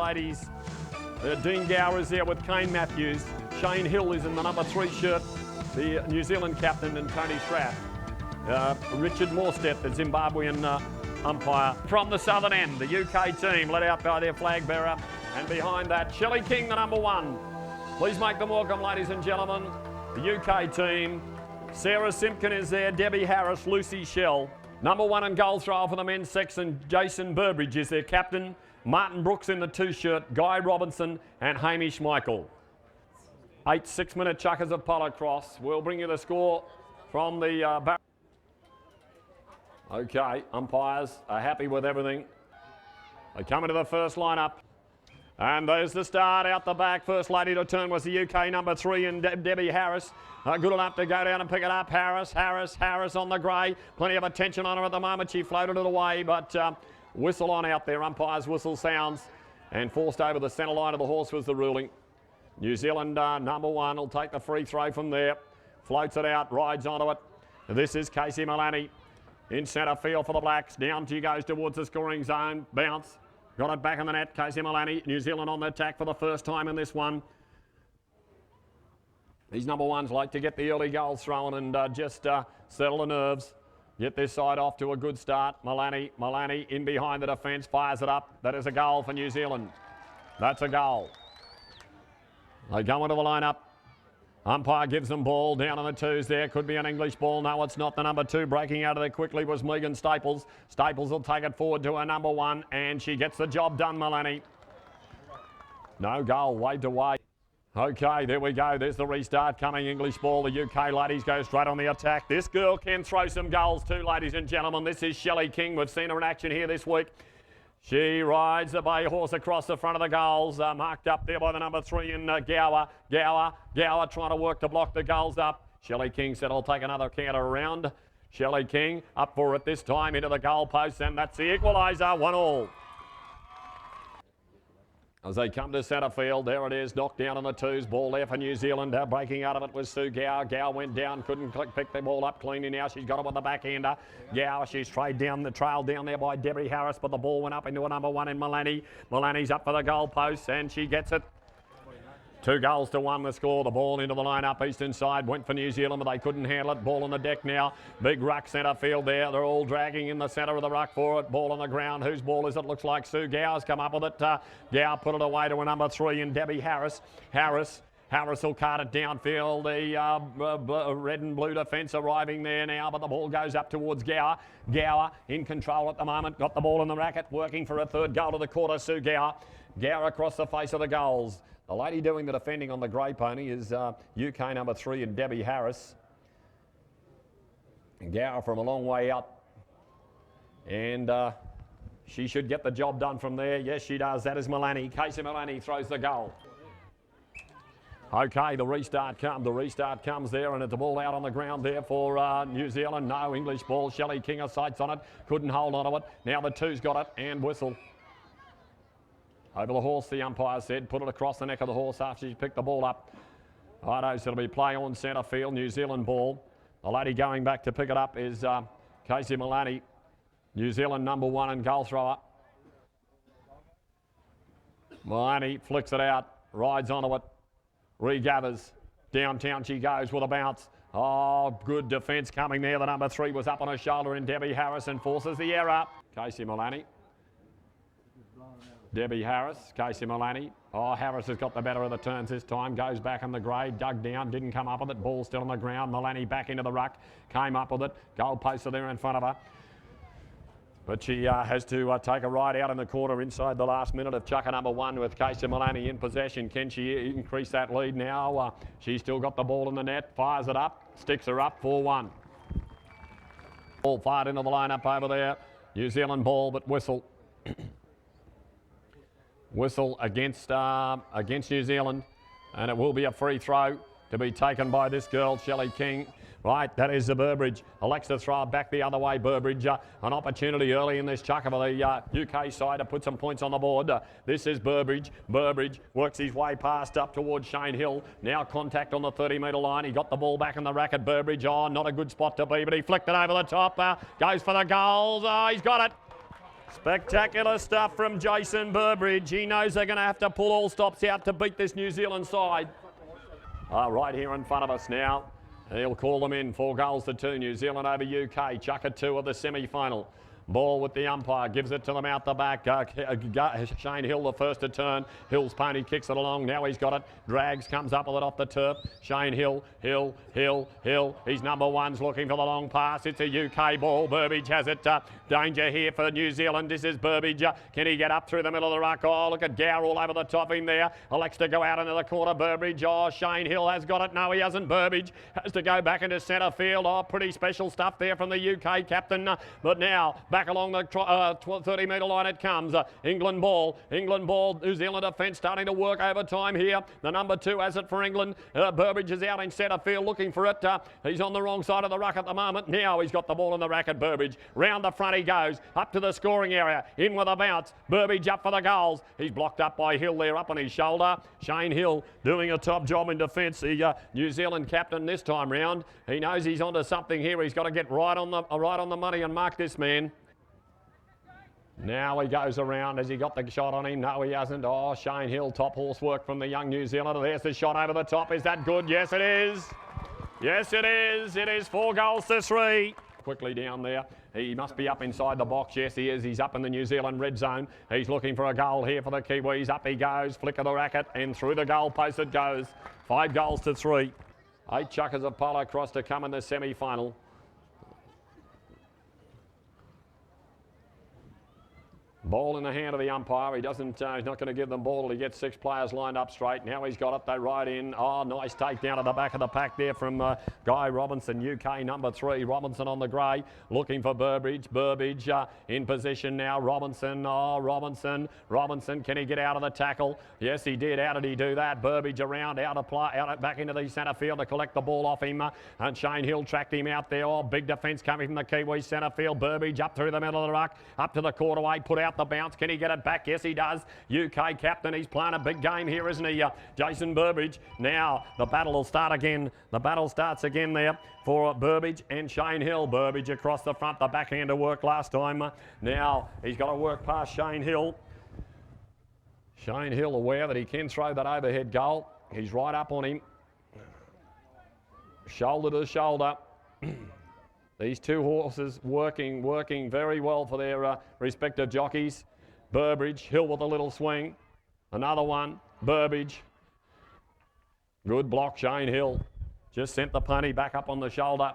ladies. Dean Gower is there with Kane Matthews. Shane Hill is in the number 3 shirt, the New Zealand captain, and Tony Straff. Richard Morstead, the Zimbabwean umpire. From the southern end, the UK team led out by their flag bearer. And behind that, Shelley King, the number 1. Please make them welcome, ladies and gentlemen. The UK team. Sarah Simpkin is there, Debbie Harris, Lucy Shell. Number 1 in goal thrower for the men's section, Jason Burbridge is their captain. Martin Brooks in the 2 shirt, Guy Robinson and Hamish Michael. 8 6-minute chuckers of Polocrosse. We'll bring you the score from the Okay, umpires are happy with everything. They come into the first lineup. And there's the start out the back. First lady to turn was the UK number 3 and Debbie Harris. Good enough to go down and pick it up. Harris on the grey. Plenty of attention on her at the moment. She floated it away, but whistle on out there. Umpire's whistle sounds. And forced over the centre line of the horse was the ruling. New Zealand number 1 will take the free throw from there. Floats it out, rides onto it. This is Casey Malani in centre field for the Blacks. Down she goes towards the scoring zone. Bounce. Got it back in the net, Casey Malani. New Zealand on the attack for the first time in this one. These number 1s like to get the early goals thrown and just settle the nerves. Get this side off to a good start. Malani in behind the defence, fires it up. That is a goal for New Zealand. That's a goal. They go into the lineup. Umpire gives them ball down on the 2s there. Could be an English ball. No, it's not. The number 2 breaking out of there quickly was Megan Staples. Staples will take it forward to her number 1 and she gets the job done, Malani. No goal, waved away. Okay, there we go. There's the restart coming. English ball. The UK ladies go straight on the attack. This girl can throw some goals too, ladies and gentlemen. This is Shelley King. We've seen her in action here this week. She rides the bay horse across the front of the goals, marked up there by the number 3 in Gower. Gower trying to work to block the goals up. Shelley King said, I'll take another counter around. Shelley King up for it this time into the goal post, and that's the equaliser, 1-1. As they come to centre field, there it is, knocked down on the 2s, ball there for New Zealand. Breaking out of it was Sue Gower. Gower went down, couldn't pick the ball up cleanly now. She's got it with the backhander. Gower, she's trailed down there by Debbie Harris, but the ball went up into a number 1 in Malani. Malani's up for the goal post, and she gets it. 2 goals to 1 the score. The ball into the line-up eastern side. Went for New Zealand, but they couldn't handle it. Ball on the deck now. Big ruck centre field there. They're all dragging in the centre of the ruck for it. Ball on the ground. Whose ball is it? Looks like Sue Gower's come up with it. Gower put it away to a number 3 in Debbie Harris. Harris will cart it downfield. The red and blue defence arriving there now, but the ball goes up towards Gower. Gower in control at the moment. Got the ball in the racket. Working for a 3rd goal to the quarter. Sue Gower. Gower across the face of the goals. The lady doing the defending on the grey pony is UK number 3 and Debbie Harris. And Gower from a long way out. And she should get the job done from there. Yes, she does. That is Malani. Casey Malani throws the goal. Okay, the restart comes there, and it's a ball out on the ground there for New Zealand. No English ball. Shelley King has sights on it. Couldn't hold on to it. Now the 2's got it, and whistle. Over the horse, the umpire said. Put it across the neck of the horse after she picked the ball up. Righto, so it'll be play on centre field, New Zealand ball. The lady going back to pick it up is Casey Malani, New Zealand number 1 and goal thrower. Malani flicks it out, rides onto it, regathers. Downtown she goes with a bounce. Oh, good defence coming there. The number 3 was up on her shoulder in Debbie Harris and forces the error. Casey Malani. Debbie Harris, Casey Malani. Oh, Harris has got the better of the turns this time. Goes back on the grade, dug down, didn't come up with it. Ball still on the ground. Malani back into the ruck, came up with it. Goal poster there in front of her. But she has to take a ride out in the corner inside the last minute of chucker number 1 with Casey Malani in possession. Can she increase that lead now? She's still got the ball in the net, fires it up, sticks her up, 4-1. Ball fired into the lineup over there. New Zealand ball, but whistle. Whistle against New Zealand, and it will be a free throw to be taken by this girl, Shelley King. Right, that is the Burbridge. Elects to throw it back the other way, Burbridge. An opportunity early in this chucker for the UK side to put some points on the board. This is Burbridge. Burbridge works his way past up towards Shane Hill. Now contact on the 30-metre line. He got the ball back in the racket, Burbridge. Oh, not a good spot to be, but he flicked it over the top. Goes for the goals. Oh, he's got it. Spectacular stuff from Jason Burbridge. He knows they're going to have to pull all stops out to beat this New Zealand side. Right here in front of us now. He'll call them in. 4 goals to 2. New Zealand over UK. Chuck at 2 of the semi-final. Ball with the umpire, gives it to them out the back. Shane Hill the first to turn. Hill's pony kicks it along. Now he's got it. Drags, comes up with it off the turf. Shane Hill. He's number 1's looking for the long pass. It's a UK ball. Burbridge has it. Danger here for New Zealand. This is Burbridge. Can he get up through the middle of the ruck? Oh, look at Gower all over the top of him there. Elects to go out into the corner. Burbridge. Oh, Shane Hill has got it. No, he hasn't. Burbridge has to go back into centre field. Oh, pretty special stuff there from the UK captain. But now, back along the 30-metre line it comes. England ball. New Zealand defence starting to work overtime here. The number 2 has it for England. Burbridge is out in centre field looking for it. He's on the wrong side of the ruck at the moment. Now he's got the ball in the racket. Burbridge. Round the front he goes. Up to the scoring area. In with a bounce. Burbridge up for the goals. He's blocked up by Hill there up on his shoulder. Shane Hill doing a top job in defence. The New Zealand captain this time round. He knows he's onto something here. He's got to get right on the money and mark this man. Now he goes around. Has he got the shot on him? No, he hasn't. Oh, Shane Hill, top horse work from the young New Zealander. There's the shot over the top. Is that good? Yes, it is. Yes, it is. It is 4 goals to 3. Quickly down there. He must be up inside the box. Yes, he is. He's up in the New Zealand red zone. He's looking for a goal here for the Kiwis. Up he goes. Flick of the racket and through the goal post it goes. 5 goals to 3. 8 chuckers of Polocrosse to come in the semi-final. Ball in the hand of the umpire. He doesn't. He's not going to give them ball till he gets 6 players lined up straight. Now he's got it. They ride in. Oh, nice takedown at the back of the pack there from Guy Robinson, UK number 3. Robinson on the grey, looking for Burbridge. Burbridge in position now. Robinson. Oh, Robinson. Can he get out of the tackle? Yes, he did. How did he do that? Burbridge around, back into the centre field to collect the ball off him. And Shane Hill tracked him out there. Oh, big defence coming from the Kiwi centre field. Burbridge up through the middle of the ruck, up to the quarterway, put out the bounce. Can he get it back? Yes, he does. UK captain. He's playing a big game here, isn't he? Jason Burbridge. Now the battle will start again. The battle starts again there for Burbridge and Shane Hill. Burbridge across the front. The backhander worked last time. Now he's got to work past Shane Hill. Shane Hill aware that he can throw that overhead goal. He's right up on him. Shoulder to shoulder. These 2 horses working very well for their respective jockeys. Burbridge, Hill with a little swing. Another one, Burbridge. Good block, Shane Hill. Just sent the pony back up on the shoulder.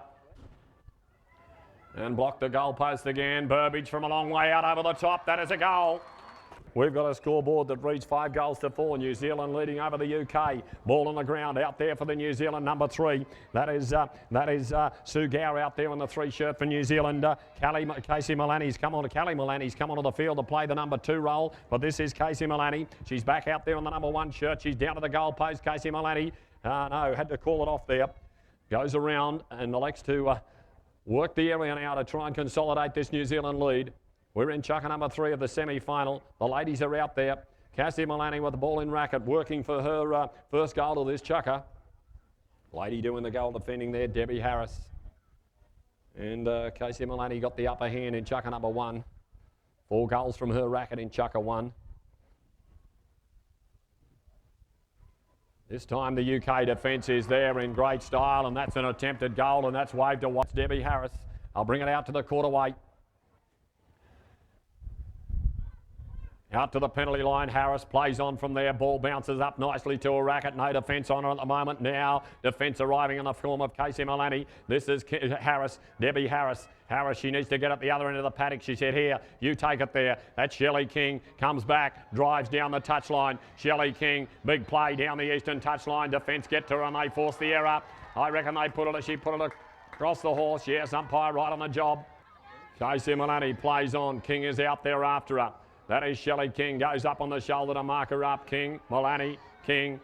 And blocked the goal post again. Burbridge from a long way out over the top. That is a goal. We've got a scoreboard that reads 5 goals to 4. New Zealand leading over the UK. Ball on the ground out there for the New Zealand number 3. That is Sue Gower out there on the 3 shirt for New Zealand. Casey Mullaney's come on. Kelly Mullaney's come onto the field to play the number 2 role. But this is Casey Mullaney. She's back out there on the number 1 shirt. She's down to the goal post. Casey Mullaney. No, had to call it off there. Goes around and elects to work the area now to try and consolidate this New Zealand lead. We're in chucker number 3 of the semi-final. The ladies are out there. Cassie Mullaney with the ball in racket, working for her first goal of this chucker. Lady doing the goal defending there, Debbie Harris. And Casey Mullaney got the upper hand in chucker number 1. 4 goals from her racket in chucker 1. This time the UK defence is there in great style, and that's an attempted goal, and that's waved to watch Debbie Harris. I'll bring it out to the quarter weight. Out to the penalty line. Harris plays on from there. Ball bounces up nicely to a racket. No defence on her at the moment. Now defence arriving in the form of Casey Mullaney. This is Harris, Debbie Harris. Harris, she needs to get at the other end of the paddock. She said, here, you take it there. That's Shelley King. Comes back, drives down the touchline. Shelley King, big play down the eastern touchline. Defence get to her and they force the error. I reckon she put it across the horse. Yes, umpire right on the job. Casey Mullaney plays on. King is out there after her. That is Shelley King, goes up on the shoulder to mark her up. King, Mullaney, King.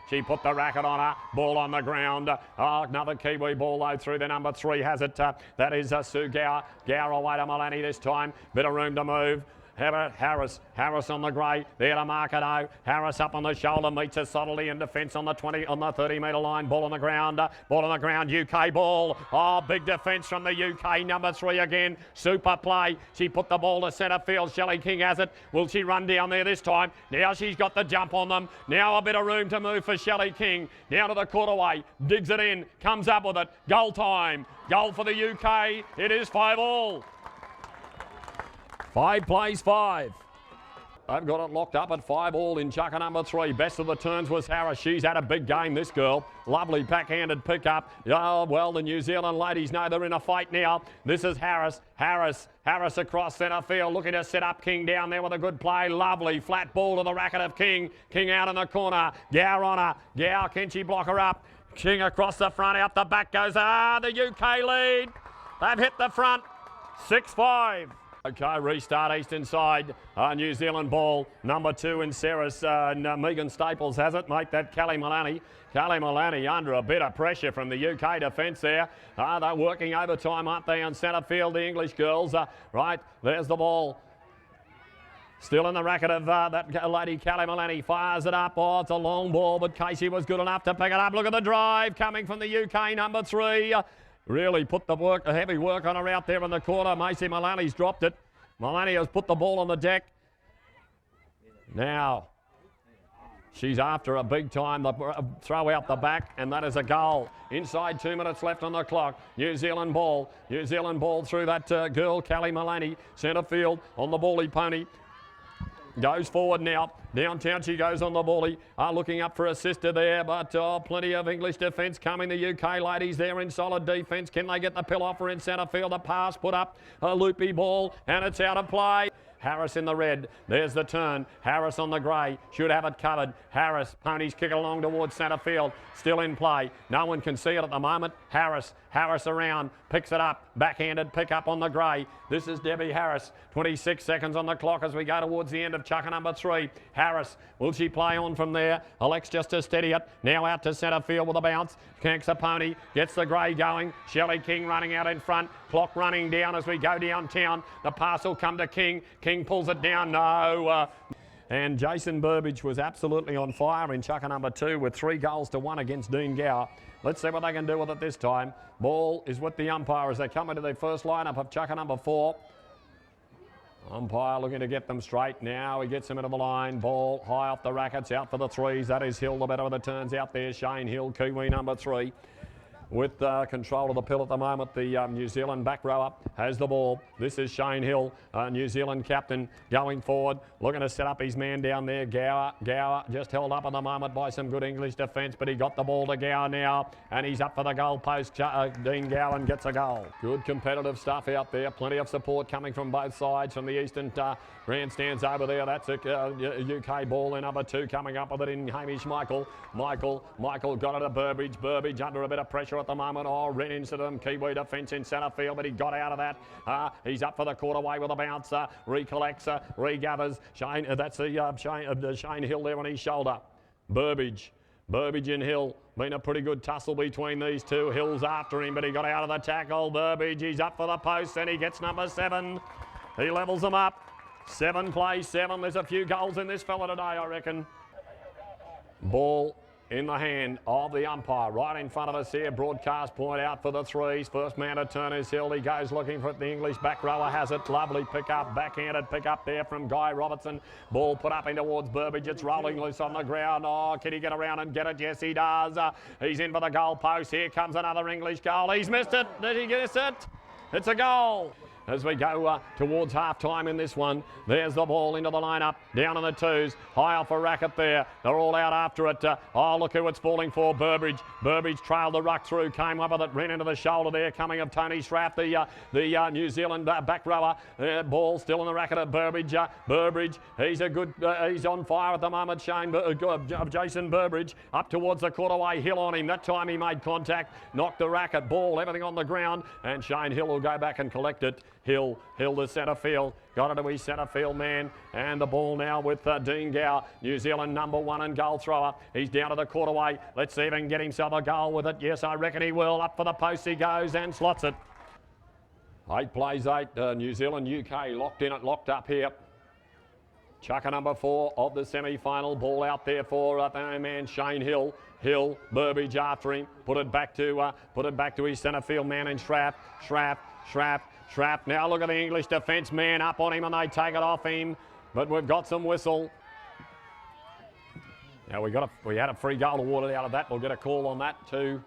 She put the racket on her. Ball on the ground. Oh, another Kiwi ball though through the number 3 has it. That is Sue Gower. Gower away to Mullaney this time. Bit of room to move. Harris on the grey, there to mark it out. Harris up on the shoulder, meets us subtly in defence on the 30 metre line. Ball on the ground, UK ball. Oh, big defence from the UK, number 3 again. Super play. She put the ball to centre field. Shelley King has it. Will she run down there this time? Now she's got the jump on them. Now a bit of room to move for Shelley King. Down to the quarterway, digs it in, comes up with it. Goal time. Goal for the UK. It is 5-all. 5 plays 5. They've got it locked up at 5-all in chucker number 3. Best of the turns was Harris. She's had a big game, this girl. Lovely backhanded pickup. Oh, well, the New Zealand ladies know they're in a fight now. This is Harris. Harris across centre field, looking to set up King down there with a good play. Lovely flat ball to the racket of King. King out in the corner. Gow on her. Gow, can she block her up? King across the front, out the back goes. The UK lead. They've hit the front. 6-5. Okay, restart eastern side. New Zealand ball. Number 2 in Sarah's. Megan Staples has it. Mate, that Callie Malani. Callie Malani under a bit of pressure from the UK defence there. They're working overtime, aren't they, on centre field, the English girls. Right, there's the ball. Still in the racket of that lady, Callie Malani, fires it up. Oh, it's a long ball, but Casey was good enough to pick it up. Look at the drive coming from the UK, number 3. Really put the heavy work on her out there in the corner. Macy Malani's dropped it. Malani has put the ball on the deck. Now, she's after a big time. The throw out the back, and that is a goal. Inside 2 minutes left on the clock. New Zealand ball. New Zealand ball through that girl, Callie Malani. Centre field on the bally pony. Goes forward now. Downtown she goes on the bally. Looking up for a sister there, but plenty of English defence coming. The UK ladies there in solid defence. Can they get the pill off her in centre field? A pass put up, a loopy ball, and it's out of play. Harris in the red. There's the turn. Harris on the grey. Should have it covered. Harris. Ponies kick it along towards centre field. Still in play. No one can see it at the moment. Harris around. Picks it up. Backhanded pick up on the grey. This is Debbie Harris. 26 seconds on the clock as we go towards the end of chucker number 3. Harris. Will she play on from there? Alex just to steady it. Now out to centre field with a bounce. Canks a pony. Gets the grey going. Shelley King running out in front. Clock running down as we go downtown. The pass will come to King. King pulls it down. No. And Jason Burbage was absolutely on fire in chucker number 2 with 3 goals to 1 against Dean Gower. Let's see what they can do with it this time. Ball is with the umpire as they come into their first lineup of chucker number 4. Umpire looking to get them straight. Now he gets them into the line. Ball high off the rackets, out for the 3s. That is Hill, the better of the turns out there. Shane Hill, Kiwi number 3. With control of the pill at the moment, the New Zealand back rower has the ball. This is Shane Hill, New Zealand captain, going forward, looking to set up his man down there. Gower just held up at the moment by some good English defence, but he got the ball to Gower now, and he's up for the goal post. Dean Gowan gets a goal. Good competitive stuff out there. Plenty of support coming from both sides, from the eastern grandstands over there. That's a UK ball in number 2 coming up with it in Hamish Michael. Michael got it to Burbage. Burbage under a bit of pressure at the moment. Ran into them. Kiwi defence in centre field, but he got out of that. He's up for the quarterway with a bounce. Recollects, regathers. Shane, that's the Shane Hill there on his shoulder. Burbage and Hill. Been a pretty good tussle between these two. Hill's after him, but he got out of the tackle. Burbage, he's up for the post, and he gets number 7. He levels them up. 7 plays 7. There's a few goals in this fella today, I reckon. Ball in the hand of the umpire, right in front of us here. Broadcast point out for the 3s. First man to turn is Hill. He goes looking for it. The English back rower has it. Lovely pick up, backhanded pick up there from Guy Robertson. Ball put up in towards Burbage. It's rolling loose on the ground. Can he get around and get it? Yes, he does. He's in for the goal post. Here comes another English goal. He's missed it. Did he guess it? It's a goal. As we go towards half-time in this one, there's the ball into the lineup, down in the 2s, high off a racket there. They're all out after it. Look who it's falling for, Burbage. Burbage trailed the ruck through, came up with it, ran into the shoulder there, coming of Tony Schraff, the New Zealand back rower. Ball still in the racket of Burbage. Burbage, he's on fire at the moment, Jason Burbage, up towards the quarterway. Hill on him. That time he made contact, knocked the racket, ball, everything on the ground, and Shane Hill will go back and collect it. Hill to centre field, got it to his centre field man, and the ball now with Dean Gower, New Zealand number 1 and goal thrower. He's down to the quarterway. Let's see if he can get himself a goal with it. Yes, I reckon he will. Up for the post he goes and slots it. 8 plays 8. New Zealand UK locked up here. Chucker number 4 of the semi-final. Ball out there for the man Shane Hill. Burbage after him. Put it back to his centre field man in Schrapp. Now look at the English defence man up on him and they take it off him. But we've got some whistle. Now we had a free goal awarded out of that. We'll get a call on that too.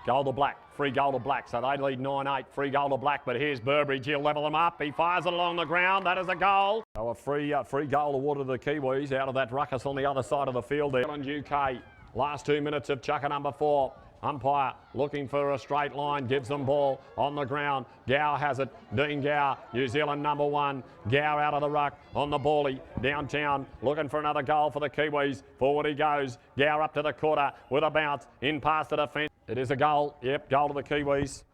Goal to Black, free goal to Black. So they lead 9-8, free goal to Black. But here's Burbridge, he'll level them up. He fires it along the ground. That is a goal. So a free goal awarded to the Kiwis out of that ruckus on the other side of the field there. UK, last 2 minutes of Chucker number 4. Umpire looking for a straight line, gives them ball on the ground. Gow has it, Dean Gow, New Zealand number 1. Gow out of the ruck on the bally, downtown, looking for another goal for the Kiwis. Forward he goes, Gow up to the quarter with a bounce, in past the defence. It is a goal, yep, goal to the Kiwis.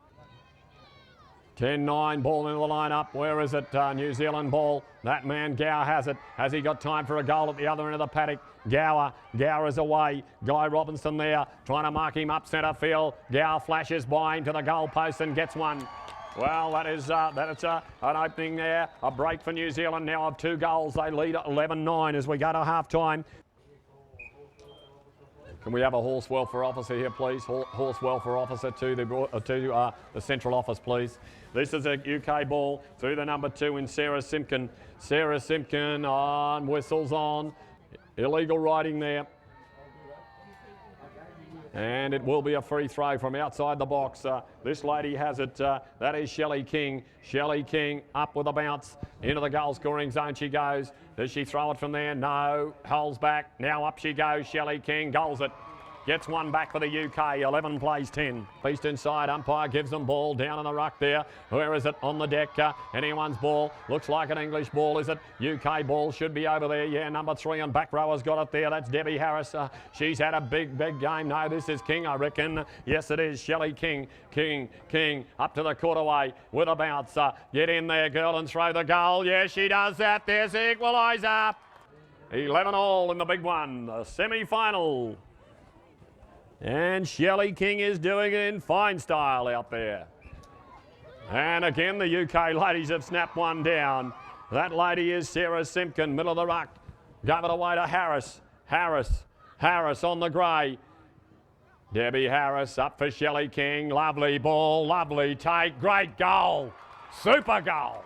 10-9, ball into the lineup. Where is it? New Zealand ball. That man Gower has it. Has he got time for a goal at the other end of the paddock? Gower is away. Guy Robinson there trying to mark him up centre field. Gower flashes by him to the goal post and gets one. Well, that is an opening there. A break for New Zealand now of 2 goals. They lead 11-9 as we go to half time. Can we have a horse welfare officer here, please? Horse welfare officer to the central office, please. This is a UK ball through the number 2 in Sarah Simpkin. Sarah Simpkin on, whistles on. Illegal riding there. And it will be a free throw from outside the box. This lady has it. That is Shelley King. Shelley King up with a bounce. Into the goal scoring zone she goes. Does she throw it from there? No. Holds back. Now up she goes. Shelley King goals it. Gets one back for the UK. 11 plays 10. Beast inside. Umpire gives them ball down in the ruck there. Where is it? On the deck. Anyone's ball. Looks like an English ball, is it? UK ball should be over there. Yeah, number 3 on back row has got it there. That's Debbie Harris. She's had a big game. No, this is King, I reckon. Yes, it is. Shelley King. King up to the quarterway with a bounce. Get in there, girl, and throw the goal. Yeah, she does that. There's the equaliser. 11-all in the big one. The semi-final. And Shelley King is doing it in fine style out there. And again, the UK ladies have snapped one down. That lady is Sarah Simpkin, middle of the ruck. Gave it away to Harris. Harris on the grey. Debbie Harris up for Shelley King. Lovely ball, lovely take. Great goal. Super goal.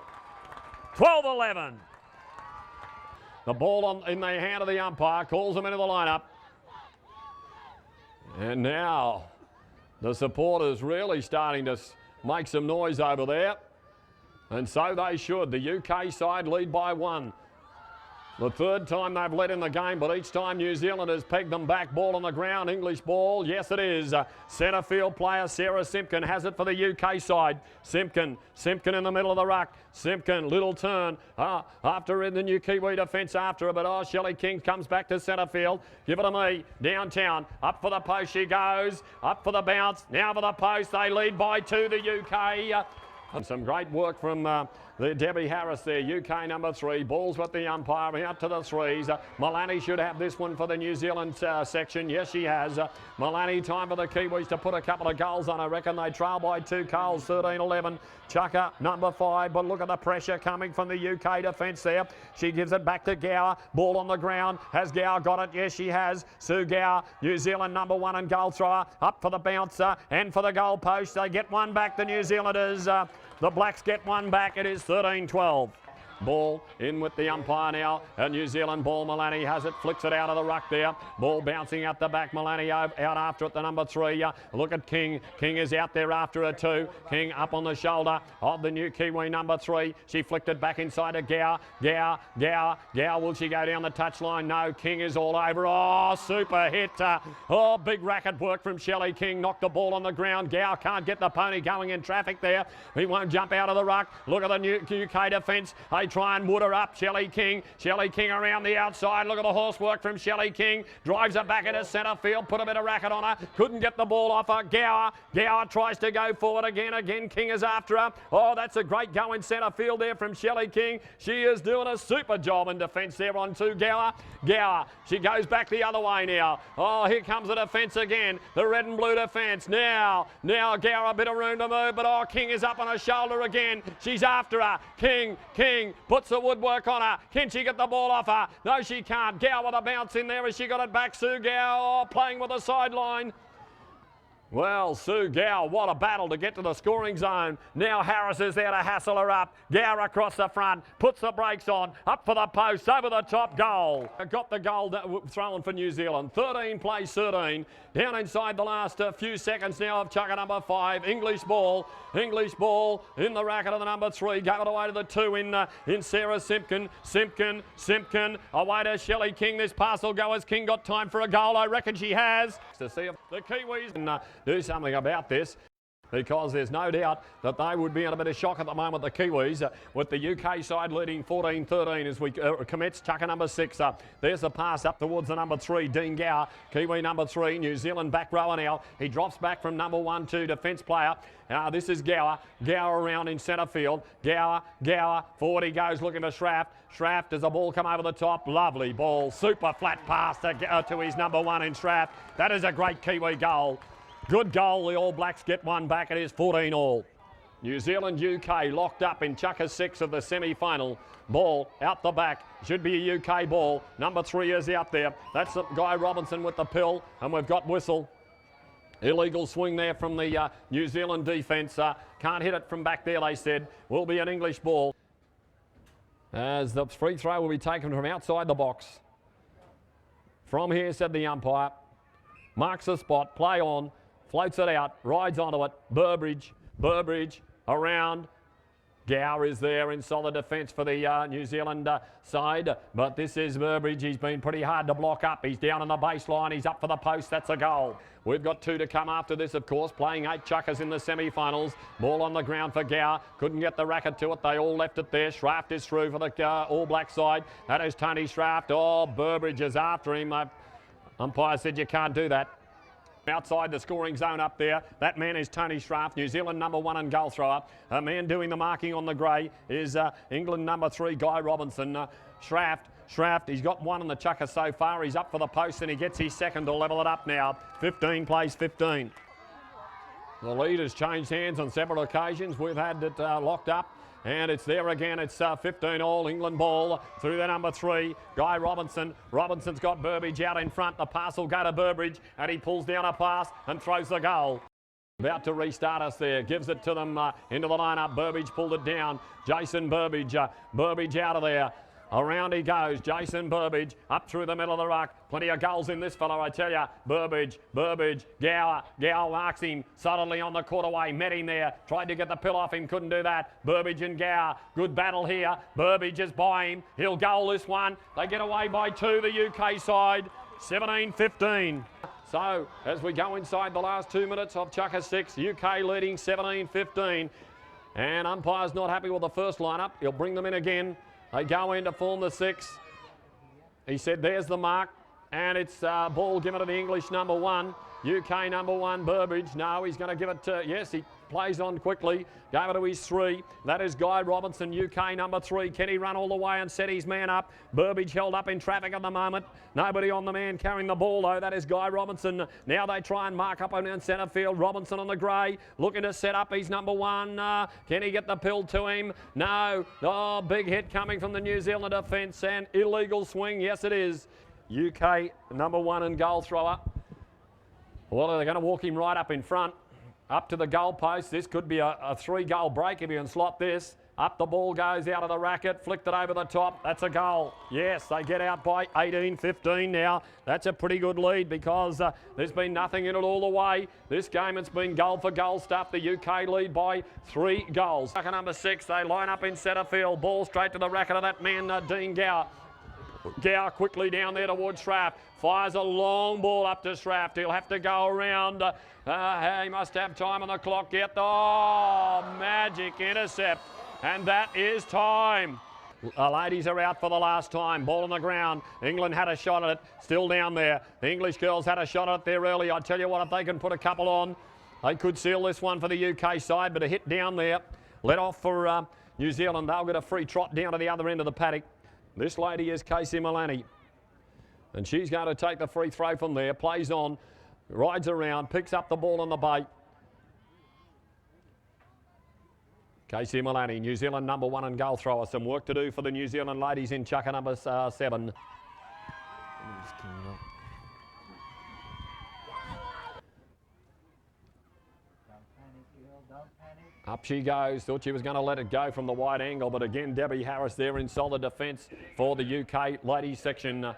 12-11. The ball in the hand of the umpire, calls them into the lineup. And now the supporters really starting to make some noise over there. And so they should. The UK side lead by 1. The 3rd time they've led in the game, but each time New Zealand has pegged them back. Ball on the ground, English ball. Yes, it is. Centre field player Sarah Simpkin has it for the UK side. Simpkin in the middle of the ruck. Simpkin, little turn. After in the new Kiwi defence after her, but Shelley King comes back to centre field. Give it to me. Downtown. Up for the post she goes. Up for the bounce. Now for the post. They lead by 2, the UK. And some great work from the Debbie Harris there, UK number 3. Ball's with the umpire, out to the 3s. Milani should have this one for the New Zealand section. Yes, she has. Milani, time for the Kiwis to put a couple of goals on. I reckon they trail by 2 goals, 13-11. Chucker, number 5, but look at the pressure coming from the UK defence there. She gives it back to Gower. Ball on the ground. Has Gower got it? Yes, she has. Sue Gower, New Zealand number 1 and goal thrower. Up for the bouncer and for the goal post. They get one back, the New Zealanders. The Blacks get one back. It is 13-12. Ball in with the umpire now. A New Zealand ball. Milani has it, flicks it out of the ruck there. Ball bouncing out the back. Milani out after it, the number 3. Look at King. King is out there after her too. King up on the shoulder of the new Kiwi number 3. She flicked it back inside to Gower. Gower, will she go down the touchline? No, King is all over. Oh, super hit. Big racket work from Shelley King. Knocked the ball on the ground. Gower can't get the pony going in traffic there. He won't jump out of the ruck. Look at the new UK defence. They try and wood her up. Shelley King around the outside. Look at the horse work from Shelley King. Drives her back into centre field. Put a bit of racket on her. Couldn't get the ball off her. Gower tries to go forward again. King is after her. Oh, that's a great go in centre field there from Shelley King. She is doing a super job in defence there on 2. Gower. She goes back the other way now. Oh, here comes the defence again. The red and blue defence. Now Gower, a bit of room to move, but King is up on her shoulder again. She's after her. King puts the woodwork on her. Can she get the ball off her? No, she can't. Gow with a bounce in there as she got it back. Sue Gow playing with the sideline. Well, Sue Gow, what a battle to get to the scoring zone. Now Harris is there to hassle her up. Gow across the front, puts the brakes on, up for the post, over the top, goal. Got the goal thrown for New Zealand. 13 plays 13. Down inside the last few seconds now of chucker number 5. English ball in the racket of the number 3. Going away to the 2 in Sarah Simpkin. Simpkin away to Shelley King. This pass will go as King got time for a goal. I reckon she has. To see if the Kiwis can do something about this, because there's no doubt that they would be in a bit of shock at the moment, the Kiwis, with the UK side leading 14-13 as we commence chucker number 6. There's the pass up towards the number 3, Dean Gower, Kiwi number 3, New Zealand back rower now. He drops back from number 1 to defence player. This is Gower around in centre field. Gower, forward he goes looking for Schraft. Schraft, does the ball come over the top? Lovely ball, super flat pass to his number 1 in Schraft. That is a great Kiwi goal. Good goal, the All Blacks get one back. It is 14 all. New Zealand, UK locked up in chucker 6 of the semi-final. Ball out the back, should be a UK ball. Number 3 is out there. That's Guy Robinson with the pill, and we've got whistle. Illegal swing there from the New Zealand defence. Can't hit it from back there, they said. Will be an English ball. As the free throw will be taken from outside the box. From here, said the umpire. Marks the spot, play on. Floats it out, rides onto it. Burbridge around. Gower is there in solid defence for the New Zealand side. But this is Burbridge. He's been pretty hard to block up. He's down on the baseline. He's up for the post. That's a goal. We've got 2 to come after this, of course. Playing 8 chuckers in the semi-finals. Ball on the ground for Gower. Couldn't get the racket to it. They all left it there. Schraft is through for the All Black side. That is Tony Schraft. Oh, Burbridge is after him. Umpire said you can't do that. Outside the scoring zone up there, that man is Tony Schraft, New Zealand number 1 and goal thrower. A man doing the marking on the grey is England number 3, Guy Robinson. Schraft, he's got 1 in the chucker so far. He's up for the post and he gets his second to level it up now. 15 plays 15. The lead has changed hands on several occasions. We've had it locked up. And it's there again. It's 15 all. England ball through the number 3. Guy Robinson. Robinson's got Burbridge out in front. The pass will go to Burbridge and he pulls down a pass and throws the goal. About to restart us there. Gives it to them into the lineup. Burbridge pulled it down. Jason Burbridge. Burbridge out of there. Around he goes, Jason Burbridge, up through the middle of the ruck. Plenty of goals in this fellow, I tell you. Burbridge, Gower marks him solidly on the quarterway, met him there. Tried to get the pill off him, couldn't do that. Burbridge and Gower, good battle here. Burbridge is by him, he'll goal this one. They get away by 2, the UK side, 17-15. So, as we go inside the last 2 minutes of chucker 6, UK leading 17-15. And umpire's not happy with the first lineup. He'll bring them in again. They go in to form the 6. He said, there's the mark. And it's ball given to the English number 1. UK number 1, Burbridge. No, he's going to give it to, yes, he plays on quickly. Gave it to his 3. That is Guy Robinson, UK number 3. Can he run all the way and set his man up? Burbridge held up in traffic at the moment. Nobody on the man carrying the ball, though. That is Guy Robinson. Now they try and mark up in centre field. Robinson on the grey, looking to set up. He's number 1. Can he get the pill to him? No. Oh, big hit coming from the New Zealand defence and illegal swing. Yes, it is. UK number 1 and goal thrower. Well, they're going to walk him right up in front, up to the goal post. This could be a 3-goal break if you can slot this. Up the ball goes out of the racket, flicked it over the top. That's a goal. Yes, they get out by 18-15 now. That's a pretty good lead because there's been nothing in it all the way. This game, it's been goal for goal stuff. The UK lead by 3 goals. Number 6, they line up in centre field. Ball straight to the racket of that man, Dean Gower. Gower quickly down there towards Schraft. Fires a long ball up to Schraft. He'll have to go around. He must have time on the clock yet. Oh, magic intercept. And that is time. Ladies are out for the last time. Ball on the ground. England had a shot at it. Still down there. The English girls had a shot at it there early. I tell you what, if they can put a couple on, they could seal this one for the UK side. But a hit down there. Let off for New Zealand. They'll get a free trot down to the other end of the paddock. This lady is Casey Milani. And she's going to take the free throw from there. Plays on. Rides around. Picks up the ball on the bait. Casey Milani, New Zealand #1 and goal thrower. Some work to do for the New Zealand ladies in chucker number 7. Up she goes. Thought she was going to let it go from the wide angle, but again, Debbie Harris there in solid defence for the UK ladies section.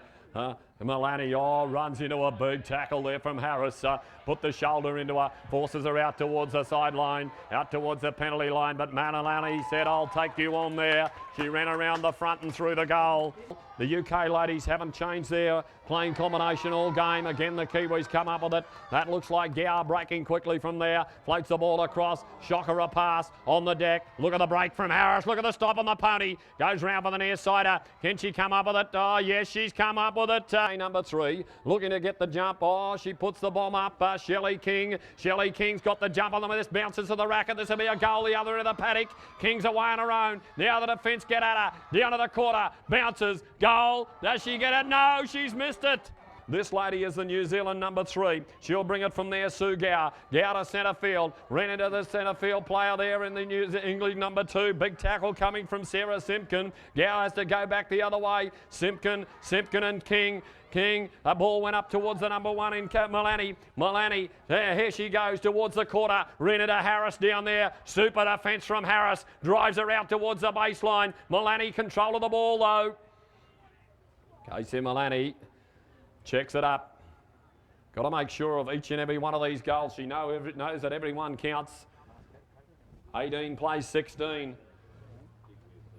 Milani runs into a big tackle there from Harris. Put the shoulder into her, forces her out towards the sideline, out towards the penalty line, but Milani said, I'll take you on there. She ran around the front and through the goal. The UK ladies haven't changed their playing combination all game. Again, the Kiwis come up with it. That looks like Gower breaking quickly from there. Floats the ball across. Shocker a pass on the deck. Look at the break from Harris. Look at the stop on the pony. Goes round for the near sider. Can she come up with it? Oh, yes, she's come up with it. Number 3, looking to get the jump. Oh, she puts the bomb up. Shelley King. Shelley King's got the jump on them. This bounces to the racket. This will be a goal the other end of the paddock. King's away on her own. Now the defence get at her. Down to the quarter. Bounces. Goal. Does she get it? No, she's missed it. This lady is the New Zealand #3. She'll bring it from there, Sue Gower. Gower to centre field. Ran into the centre field player there in the England #2. Big tackle coming from Sarah Simpkin. Gower has to go back the other way. Simpkin and King. A ball went up towards the #1 in Milani. Milani, here she goes towards the quarter. Ran into Harris down there. Super defence from Harris. Drives her out towards the baseline. Milani control of the ball though. Casey Milani checks it up. Got to make sure of each and every one of these goals. She knows that every one counts. 18 plays 16.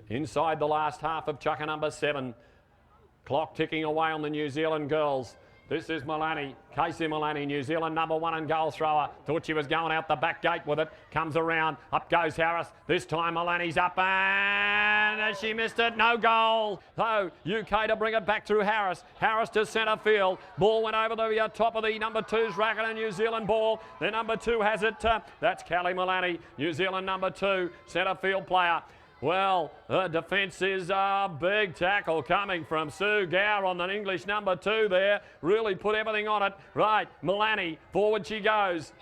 Inside the last half of chucker number 7. Clock ticking away on the New Zealand girls. This is Milani, Casey Milani, New Zealand #1 and goal thrower. Thought she was going out the back gate with it. Comes around, up goes Harris. This time Milani's up and she missed it, no goal. So UK to bring it back through Harris. Harris to centre field. Ball went over the top of the #2's racket, a New Zealand ball. The #2 has it. That's Callie Milani, New Zealand #2, centre field player. Well, the defence is a big tackle coming from Sue Gower on the English #2 there. Really put everything on it. Right, Milani, forward she goes.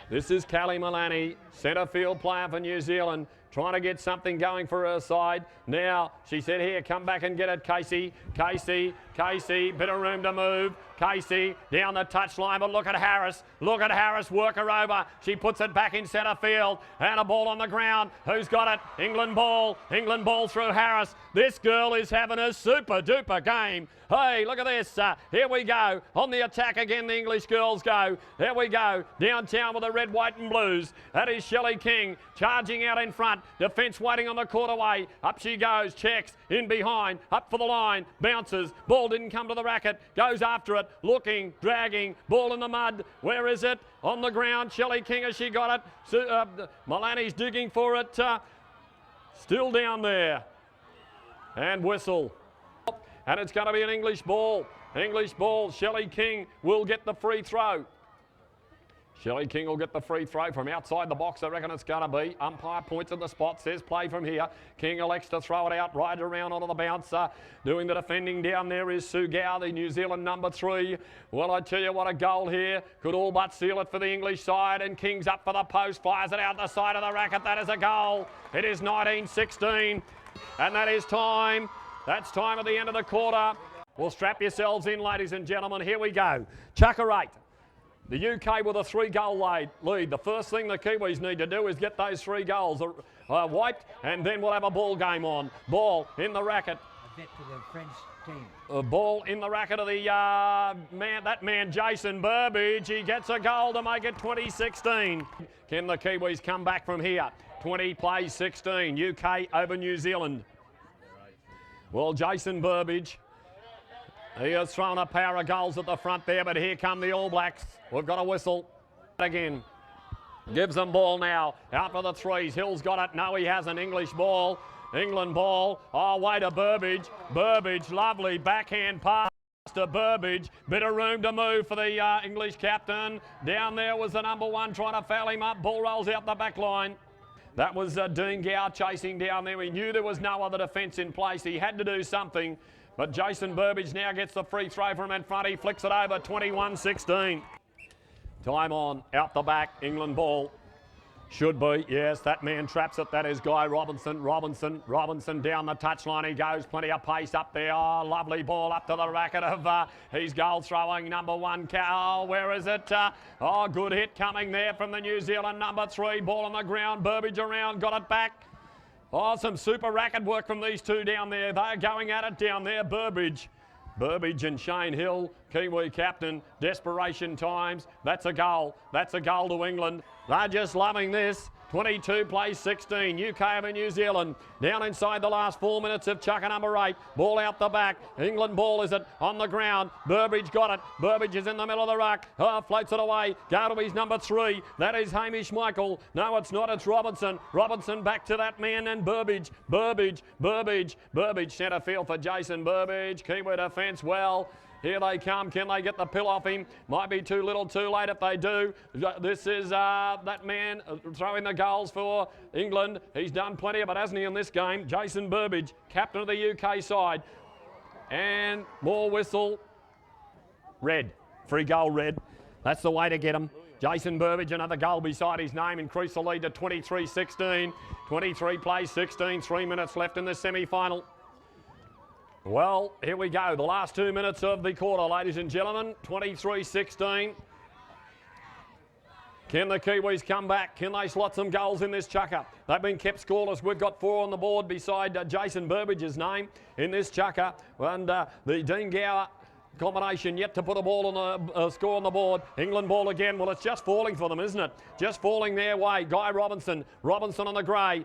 This is Callie Milani, centre field player for New Zealand, trying to get something going for her side. Now, she said, here, come back and get it, Casey. Casey, bit of room to move. Casey down the touchline, but look at Harris. Look at Harris work her over. She puts it back in centre field and a ball on the ground. Who's got it? England ball through Harris. This girl is having a super duper game. Hey, look at this. Here we go. On the attack again, the English girls go. There we go. Downtown with the red, white and blues. That is Shelley King charging out in front. Defence waiting on the quarterway. Up she goes. Checks in behind. Up for the line. Bounces. Ball didn't come to the racket. Goes after it. Looking, dragging, ball in the mud. Where is it? On the ground. Shelley King, has she got it? Milani's digging for it. Still down there. And whistle. And it's going to be an English ball. English ball. Shelley King will get the free throw. Shelley King will get the free throw from outside the box, I reckon it's going to be. Umpire points at the spot, says play from here. King elects to throw it out, right around onto the bouncer. Doing the defending down there is Sue Gower, the New Zealand #3. Well, I tell you what, a goal here. Could all but seal it for the English side. And King's up for the post, fires it out the side of the racket. That is a goal. It is 19-16. And that is time. That's time at the end of the quarter. Well, strap yourselves in, ladies and gentlemen. Here we go. Chucker 8. The UK with a 3-goal lead. The first thing the Kiwis need to do is get those 3 goals wiped, and then we'll have a ball game on. Ball in the racket. A bet to the French team. Ball in the racket of the that man Jason Burbage. He gets a goal to make it 20-16. Can the Kiwis come back from here? 20 plays 16. UK over New Zealand. Well, Jason Burbage. He has thrown a pair of goals at the front there, but here come the All Blacks. We've got a whistle. Again. Gives them ball now. Out for the 3s. Hill's got it. No, he hasn't. English ball. England ball. Oh, way to Burbage. Burbage, lovely backhand pass to Burbage. Bit of room to move for the English captain. Down there was the #1 trying to foul him up. Ball rolls out the back line. That was Dean Gower chasing down there. He knew there was no other defence in place. He had to do something. But Jason Burbage now gets the free throw from in front. He flicks it over, 21-16. Time on, out the back, England ball. Should be, yes, that man traps it. That is Guy Robinson. Robinson down the touchline. He goes, plenty of pace up there. Oh, lovely ball up to the racket of he's goal throwing number 1. Oh, where is it? Oh, good hit coming there from the New Zealand number 3. Ball on the ground. Burbage around, got it back. Oh, some super racket work from these two down there. They're going at it down there. Burbage and Shane Hill, Kiwi captain, desperation times. That's a goal. That's a goal to England. They're just loving this. 22 plays 16. UK over New Zealand. Down inside the last 4 minutes of chucker number 8. Ball out the back. England ball is it on the ground. Burbage got it. Burbage is in the middle of the ruck. Oh, floats it away. Go to his number 3. That is Hamish Michael. No, it's not. It's Robinson. Robinson back to that man and Burbage. Burbage centre field for Jason Burbage. Kiwi defence well. Here they come. Can they get the pill off him? Might be too little too late if they do. This is that man throwing the goals for England. He's done plenty of it, hasn't he, in this game? Jason Burbage, captain of the UK side. And more whistle. Red. Free goal, red. That's the way to get him. Jason Burbage, another goal beside his name, increased the lead to 23-16. 23 plays 16, 3 minutes left in the semi-final. Well, here we go. The last 2 minutes of the quarter, ladies and gentlemen. 23-16. Can the Kiwis come back? Can they slot some goals in this chucker? They've been kept scoreless. We've got 4 on the board beside Jason Burbage's name in this chucker. And the Dean Gower combination yet to put a ball on the score on the board. England ball again. Well, it's just falling for them, isn't it? Just falling their way. Guy Robinson. Robinson on the grey.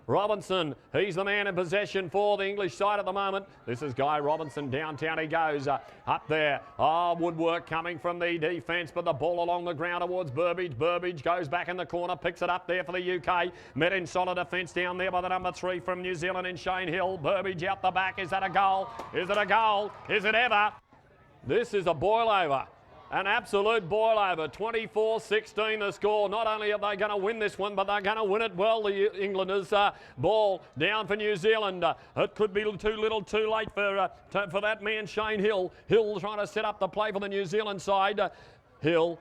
Robinson, he's the man in possession for the English side at the moment. This is Guy Robinson. Downtown he goes. Up there. Oh, woodwork coming from the defence, but the ball along the ground towards Burbage. Burbage goes back in the corner, picks it up there for the UK. Met in solid defence down there by the number 3 from New Zealand in Shane Hill. Burbage out the back. Is that a goal? Is it a goal? Is it ever? This is a boil over. An absolute boil over. 24-16 the score. Not only are they going to win this one, but they're going to win it well. The Englanders ball down for New Zealand. It could be too little too late for that man Shane Hill. Hill trying to set up the play for the New Zealand side. Hill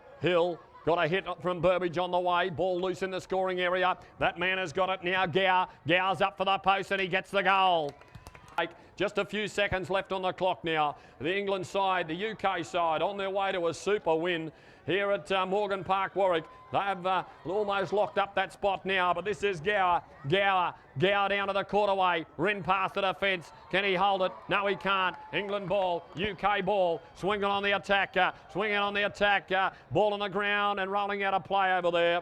got a hit from Burbage on the way. Ball loose in the scoring area. That man has got it now. Gower's up for the post and he gets the goal. Just a few seconds left on the clock now. The England side, the UK side, on their way to a super win here at Morgan Park, Warwick. They've almost locked up that spot now, but this is Gower. Gower down to the quarterway. Rin past the defence. Can he hold it? No, he can't. England ball, UK ball. Swinging on the attack. Ball on the ground and rolling out a play over there.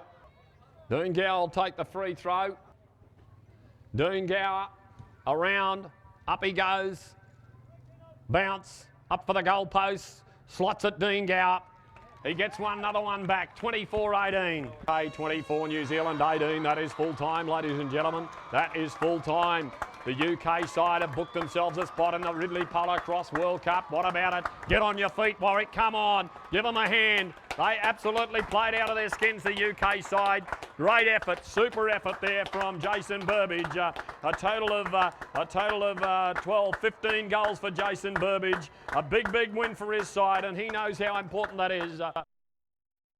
Dean Gower will take the free throw. Dean Gower around. Up he goes. Bounce. Up for the goalpost. Slots it, Dean Gower. He gets another one back. 24-18. 24 New Zealand 18. That is full time, ladies and gentlemen. That is full time. The UK side have booked themselves a spot in the Ridley Polocrosse World Cup. What about it? Get on your feet, Warwick. Come on. Give them a hand. They absolutely played out of their skins, the UK side. Great effort, super effort there from Jason Burbage. A total of 12, 15 goals for Jason Burbage. A big win for his side, and he knows how important that is.